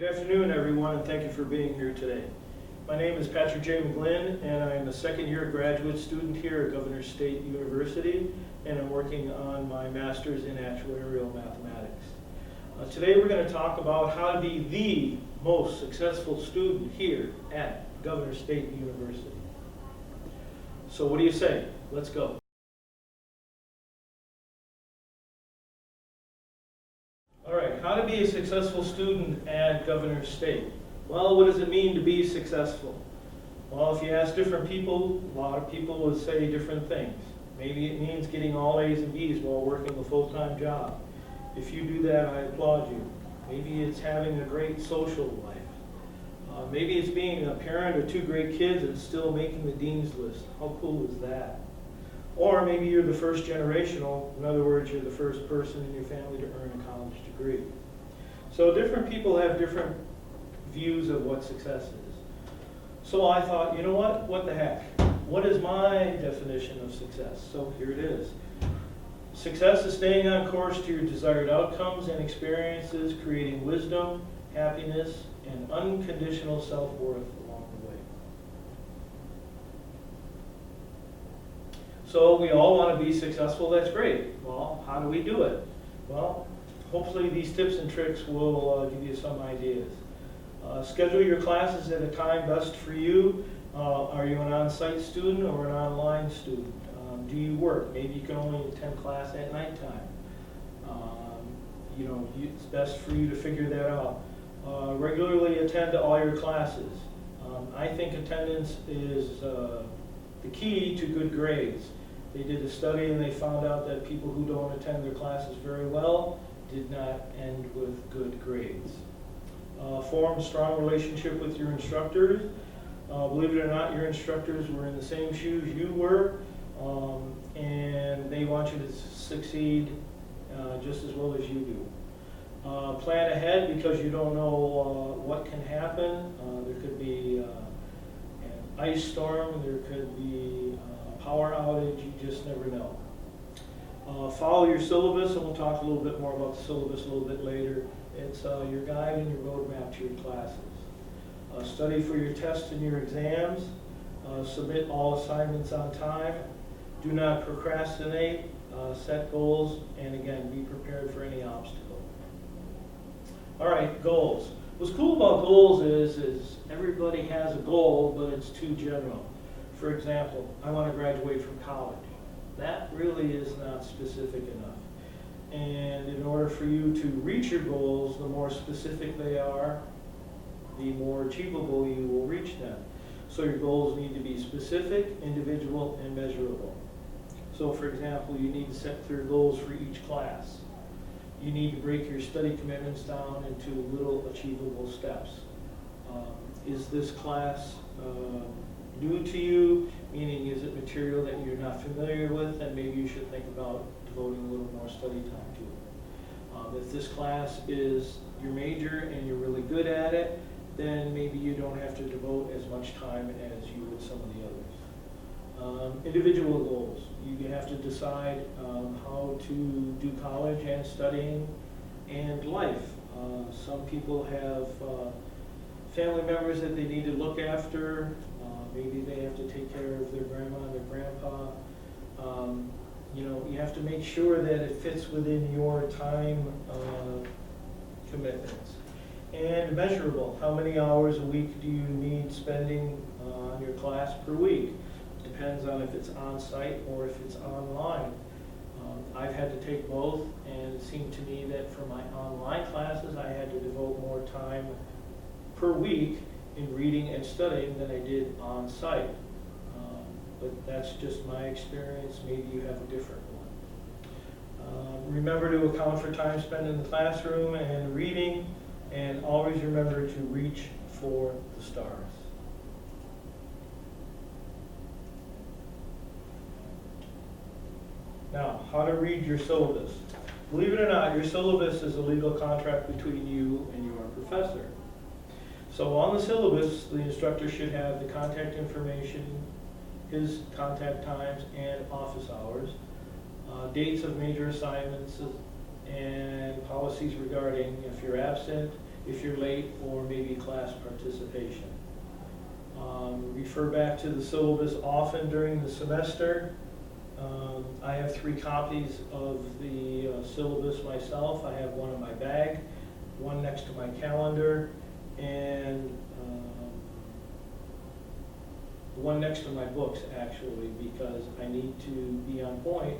Good afternoon, everyone, and thank you for being here today. My name is Patrick J. McGlynn, and I'm a second-year graduate student here at Governor State University, and I'm working on my master's in actuarial mathematics. Today we're going to talk about how to be the most successful student here at Governor State University. So what do you say? Let's go. All right, how to be a successful student at Governor State. Well, what does it mean to be successful? Well, if you ask different people, a lot of people would say different things. Maybe it means getting all A's and B's while working a full-time job. If you do that, I applaud you. Maybe it's having a great social life. Maybe it's being a parent of 2 great kids and still making the dean's list. How cool is that? Or maybe you're the first generational, in other words, you're the first person in your family to earn a college degree. So different people have different views of what success is. So I thought, you know what the heck? What is my definition of success? So here it is. Success is staying on course to your desired outcomes and experiences, creating wisdom, happiness, and unconditional self-worth along the way. So we all want to be successful, that's great. Well, how do we do it? Well, hopefully these tips and tricks will give you some ideas. Schedule your classes at a time best for you. Are you an on-site student or an online student? Do you work? Maybe you can only attend class at nighttime. It's best for you to figure that out. Regularly attend all your classes. I think attendance is the key to good grades. They did a study and they found out that people who don't attend their classes very well did not end with good grades. Form a strong relationship with your instructors. Believe it or not, your instructors were in the same shoes you were, and they want you to succeed just as well as you do. Plan ahead because you don't know what can happen. There could be an ice storm, there could be a power outage, you just never know. Follow your syllabus, and we'll talk a little bit more about the syllabus a little bit later. It's your guide and your roadmap to your classes. Study for your tests and your exams. Submit all assignments on time. Do not procrastinate. Set goals, and again, be prepared for any obstacle. All right, goals. What's cool about goals is everybody has a goal, but it's too general. For example, I want to graduate from college. That really is not specific enough. And in order for you to reach your goals, the more specific they are, the more achievable you will reach them. So your goals need to be specific, individual, and measurable. So for example, you need to set clear goals for each class. You need to break your study commitments down into little achievable steps. Is this class new to you? Meaning, is it material that you're not familiar with, and maybe you should think about devoting a little more study time to it. If this class is your major and you're really good at it, then maybe you don't have to devote as much time as you would some of the others. Individual goals. You have to decide how to do college and studying and life. Some people have family members that they need to look after. Maybe they have to take care of their grandma and their grandpa. You have to make sure that it fits within your time commitments. And measurable. How many hours a week do you need spending on your class per week? Depends on if it's on-site or if it's online. I've had to take both, and it seemed to me that for my online classes, I had to devote more time per week in reading and studying than I did on-site. But that's just my experience. Maybe you have a different one. Remember to account for time spent in the classroom and reading, and always remember to reach for the stars. Now, how to read your syllabus. Believe it or not, your syllabus is a legal contract between you and your professor. So on the syllabus, the instructor should have the contact information, his contact times and office hours, dates of major assignments, and policies regarding if you're absent, if you're late, or maybe class participation. Refer back to the syllabus often during the semester. I have 3 copies of the syllabus myself. I have one in my bag, one next to my calendar, and one next to my books, actually, because I need to be on point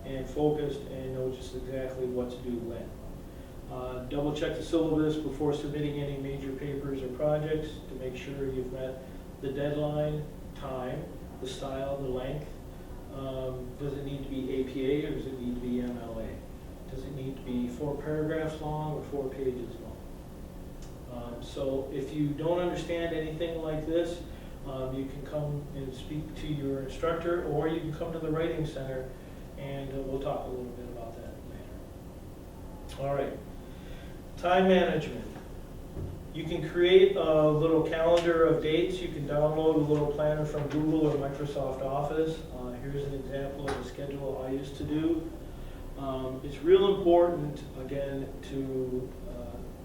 and focused and know just exactly what to do when. Double check the syllabus before submitting any major papers or projects to make sure you've met the deadline, time, the style, the length. Does it need to be APA or does it need to be MLA? Does it need to be 4 paragraphs long or 4 pages long? So if you don't understand anything like this, you can come and speak to your instructor, or you can come to the Writing Center, and we'll talk a little bit about that later. All right, time management. You can create a little calendar of dates. You can download a little planner from Google or Microsoft Office. Here's an example of a schedule I used to do. It's real important, again, to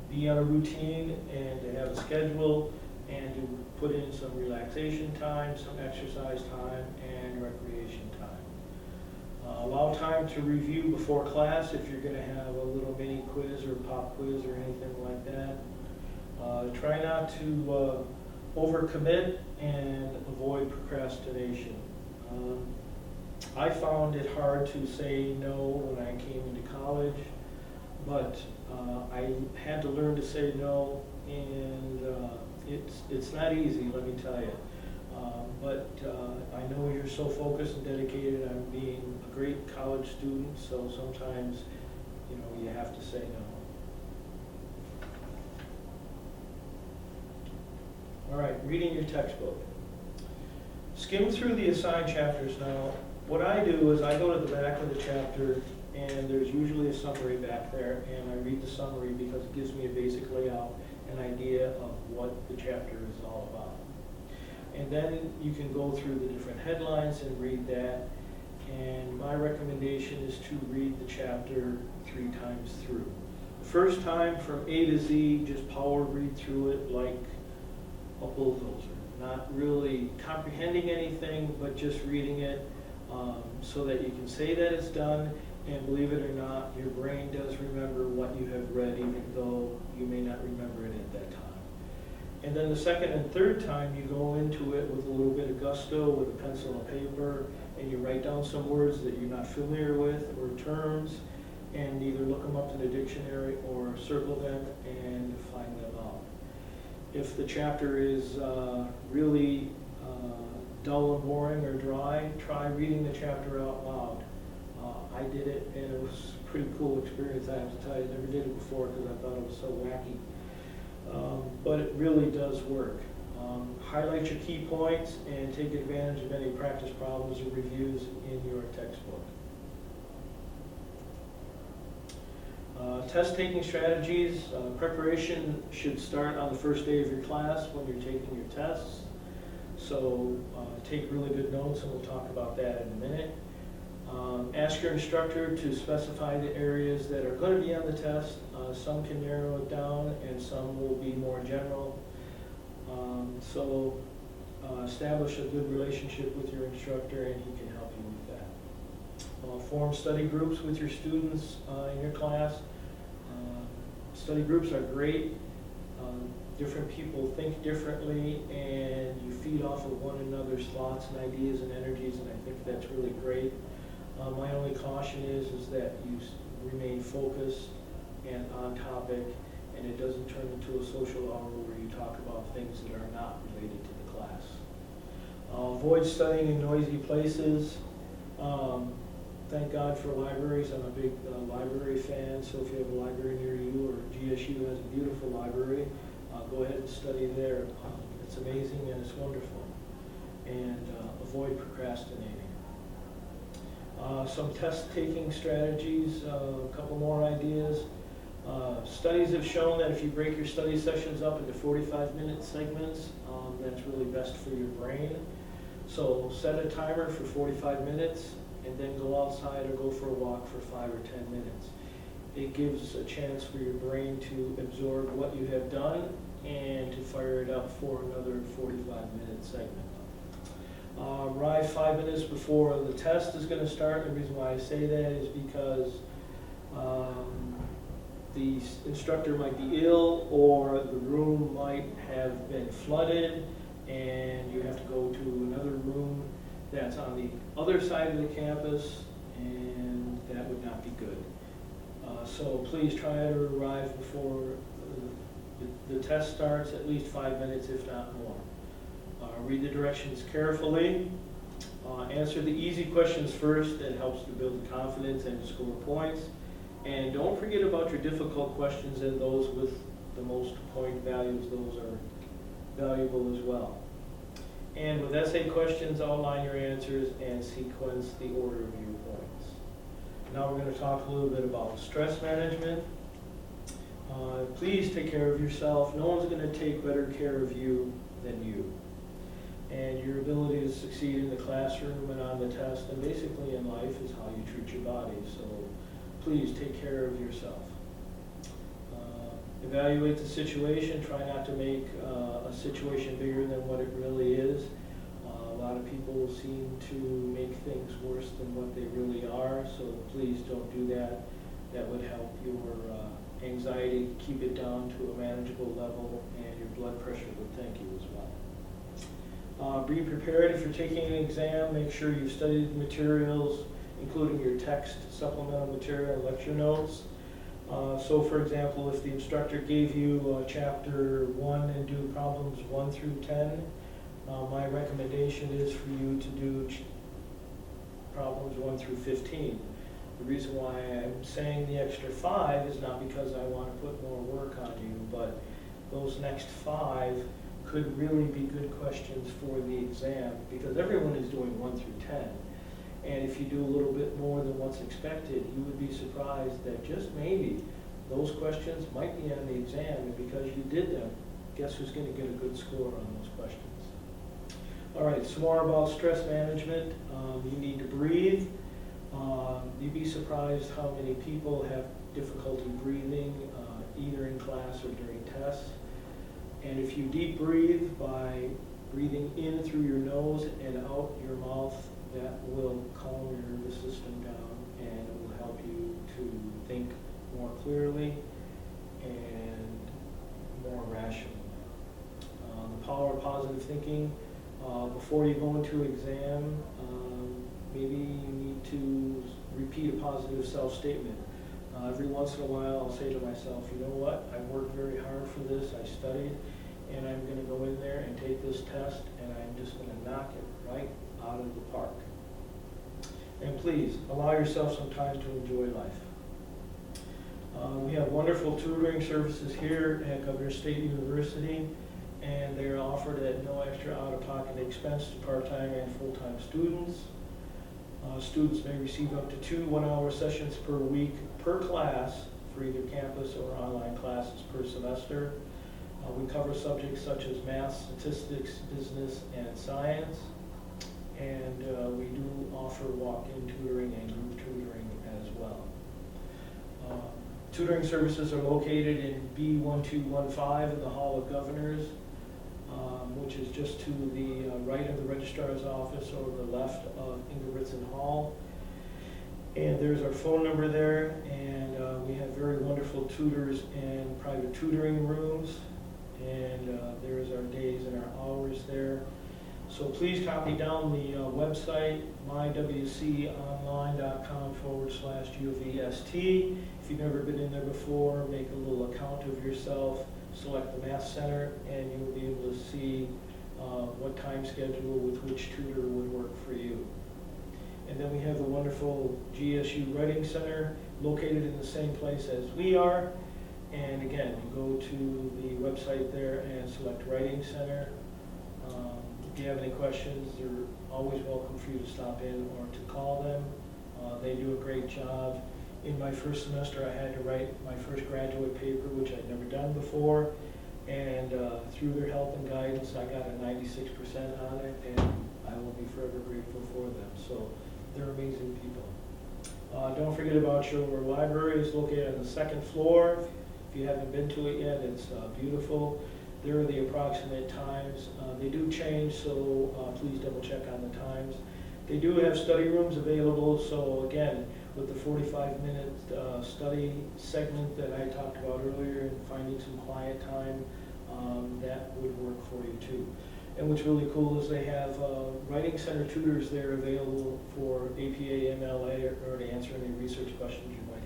be on a routine and to have a schedule and to put in some relaxation time, some exercise time, and recreation time. Allow time to review before class if you're going to have a little mini quiz or pop quiz or anything like that. Try not to overcommit and avoid procrastination. I found it hard to say no when I came into college, but I had to learn to say no, and it's not easy, let me tell you. But I know you're so focused and dedicated on being a great college student, so sometimes, you have to say no. All right, reading your textbook. Skim through the assigned chapters. Now, what I do is I go to the back of the chapter, and there's usually a summary back there, and I read the summary because it gives me a basic layout, an idea of what the chapter is all about. And then you can go through the different headlines and read that, and my recommendation is to read the chapter 3 times through. The first time from A to Z, just power read through it like a bulldozer, not really comprehending anything, but just reading it so that you can say that it's done, and believe it or not, your brain does remember what you have read, even though you may not remember it at that time. And then the second and third time, you go into it with a little bit of gusto, with a pencil and paper, and you write down some words that you're not familiar with, or terms, and either look them up in the dictionary or circle them and find them out. If the chapter is really dull and boring or dry, try reading the chapter out loud. I did it, and it was a pretty cool experience, I have to tell you. I never did it before because I thought it was so wacky. But it really does work. Highlight your key points and take advantage of any practice problems or reviews in your textbook. Test-taking strategies. Preparation should start on the first day of your class when you're taking your tests. So take really good notes, and we'll talk about that in a minute. Ask your instructor to specify the areas that are going to be on the test. Some can narrow it down, and some will be more general. So establish a good relationship with your instructor, and he can help you with that. Form study groups with your students in your class. Study groups are great. Different people think differently, and you feed off of one another's thoughts and ideas and energies, and I think that's really great. My only caution is that you remain focused and on topic, and it doesn't turn into a social hour where you talk about things that are not related to the class. Avoid studying in noisy places. Thank God for libraries. I'm a big library fan, so if you have a library near you, or GSU has a beautiful library, go ahead and study there. It's amazing and it's wonderful. And avoid procrastinating. Some test-taking strategies, a couple more ideas. Studies have shown that if you break your study sessions up into 45-minute segments, that's really best for your brain. So set a timer for 45 minutes and then go outside or go for a walk for 5 or 10 minutes. it gives a chance for your brain to absorb what you have done and to fire it up for another 45-minute segment. Arrive 5 minutes before the test is going to start. The reason why I say that is because the instructor might be ill, or the room might have been flooded and you have to go to another room that's on the other side of the campus, and that would not be good. So please try to arrive before the test starts, at least 5 minutes, if not more. Read the directions carefully. Answer the easy questions first. That helps to build confidence and to score points. And don't forget about your difficult questions and those with the most point values. Those are valuable as well. And with essay questions, outline your answers and sequence the order of your points. Now we're going to talk a little bit about stress management. Please take care of yourself. No one's going to take better care of you than you. And your ability to succeed in the classroom and on the test and basically in life is how you treat your body. So please take care of yourself. Evaluate the situation. Try not to make a situation bigger than what it really is. A lot of people seem to make things worse than what they really are, so please don't do that. That would help your anxiety, keep it down to a manageable level, and your blood pressure would thank you as well. Be prepared if you're taking an exam. Make sure you've studied the materials, including your text, supplemental material, lecture notes. So for example, if the instructor gave you chapter 1 and do problems 1 through 10, my recommendation is for you to do problems 1 through 15. The reason why I'm saying the extra 5 is not because I want to put more work on you, but those next 5 could really be good questions for the exam, because everyone is doing 1 through 10. And if you do a little bit more than what's expected, you would be surprised that just maybe those questions might be on the exam, and because you did them, guess who's going to get a good score on those questions? All right, some more about stress management. You need to breathe. You'd be surprised how many people have difficulty breathing, either in class or during tests. And if you deep breathe by breathing in through your nose and out your mouth, that will calm your nervous system down, and it will help you to think more clearly and more rationally. The power of positive thinking. Before you go into an exam, maybe you need to repeat a positive self-statement. Every once in a while I'll say to myself, you know what, I worked very hard for this, I studied, and I'm going to go in there and take this test, and I'm just going to knock it right out of the park. And please, allow yourself some time to enjoy life. We have wonderful tutoring services here at Governor State University, and they are offered at no extra out-of-pocket expense to part-time and full-time students. Students may receive up to 2 one-hour sessions per week per class for either campus or online classes per semester. We cover subjects such as math, statistics, business, and science. And we do offer walk-in tutoring and group tutoring as well. Tutoring services are located in B1215 in the Hall of Governors, which is just to the right of the registrar's office or the left of Ingebrigtsen Hall. And there's our phone number there, and we have very wonderful tutors and private tutoring rooms, and there's our days and our hours there. So please copy down the website, mywconline.com/UVST. If you've never been in there before, make a little account of yourself, select the Math Center, and you'll be able to see what time schedule with which tutor would work for you. And then we have the wonderful GSU Writing Center, located in the same place as we are. And again, you go to the website there and select Writing Center. If you have any questions, they're always welcome for you to stop in or to call them. They do a great job. In my first semester, I had to write my first graduate paper, which I'd never done before. And through their help and guidance, I got a 96% on it, and I will be forever grateful for them. So they're amazing people. Don't forget about your library. It's located on the second floor. If you haven't been to it yet, it's beautiful. There are the approximate times. They do change, so please double check on the times. They do have study rooms available, so again, with the 45-minute study segment that I talked about earlier and finding some quiet time, that would work for you too. And what's really cool is they have writing center tutors there available for APA, MLA, or to answer any research questions you might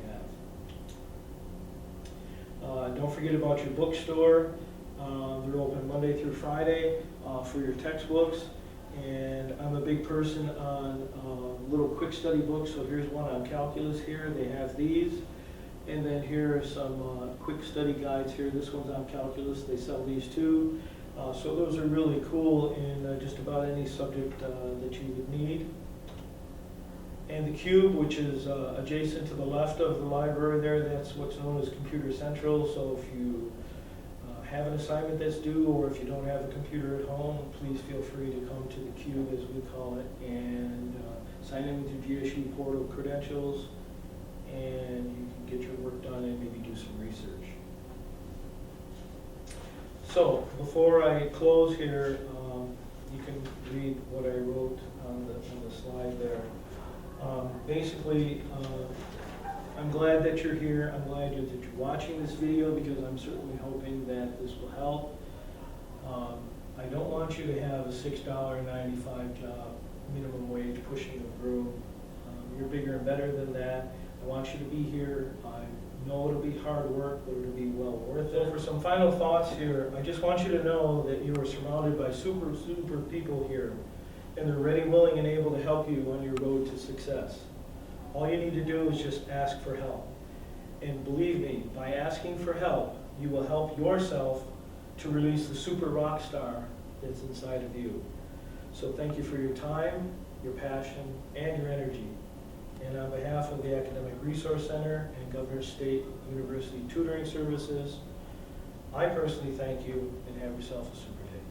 have. Don't forget about your bookstore. They're open Monday through Friday for your textbooks. And I'm a big person on little quick study books, so here's one on calculus here. They have these. And then here are some quick study guides here. This one's on calculus. They sell these too. So those are really cool in just about any subject that you would need. And the Cube, which is adjacent to the left of the library there, that's what's known as Computer Central. So if you have an assignment that's due, or if you don't have a computer at home, please feel free to come to the Cube, as we call it, and sign in with your GSU portal credentials, and you can get your work done and maybe do some research. So before I close here, you can read what I wrote on the slide there. Basically, I'm glad that you're here. I'm glad that you're watching this video, because I'm certainly hoping that this will help. I don't want you to have a $6.95 job, minimum wage, pushing a broom. You're bigger and better than that. I want you to be here. I know it'll be hard work, but it'll be well worth it. For some final thoughts here, I just want you to know that you are surrounded by super people here, and they're ready, willing, and able to help you on your road to success. All you need to do is just ask for help. And believe me, by asking for help, you will help yourself to release the super rock star that's inside of you. So thank you for your time, your passion, and your energy. And on behalf of the Academic Resource Center and Governors State University Tutoring Services, I personally thank you, and have yourself a super day.